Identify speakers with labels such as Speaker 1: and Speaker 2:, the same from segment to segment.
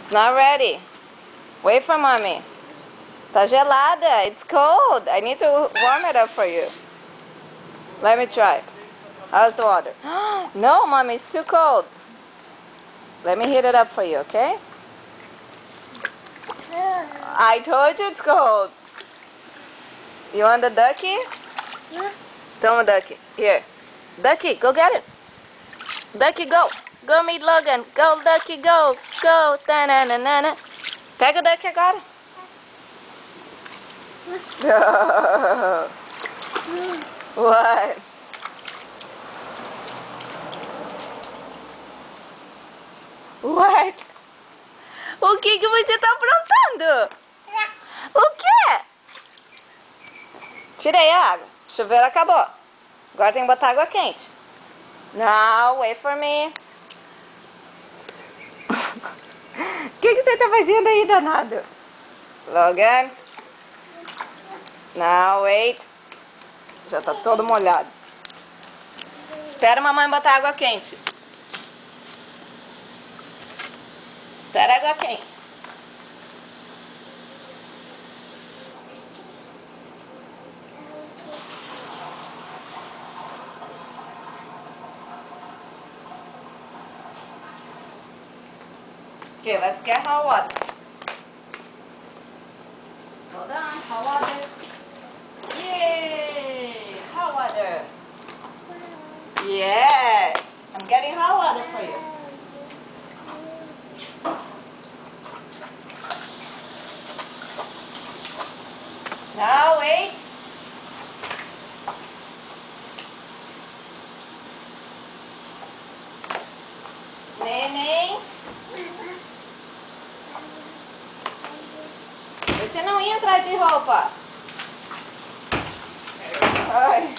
Speaker 1: It's not ready. Wait for mommy. Tá gelada. It's cold. I need to warm it up for you. Let me try. How's the water? No, mommy, it's too cold. Let me heat it up for you, okay? I told you it's cold. You want the ducky? Toma, ducky. Here. Ducky, go get it. Ducky, go. Go meet Logan. Go, Ducky, go. Go. Ta-na-na-na-na. Pega o Ducky agora. What? What? O que você tá aprontando? O quê? Tirei a água. O chuveiro acabou. Agora tem que botar água quente. Now, wait for me. O que você tá fazendo aí, danado? Logan. Now, wait. Já tá todo molhado. Espera a mamãe botar água quente. Espera a água quente. Okay, let's get hot water. Hold on, hot water. Yay! Hot water. Yes! I'm getting hot water for you. Now wait. Neném. Você não ia entrar de roupa. Ai.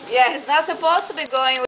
Speaker 1: Yeah, he's not supposed to be going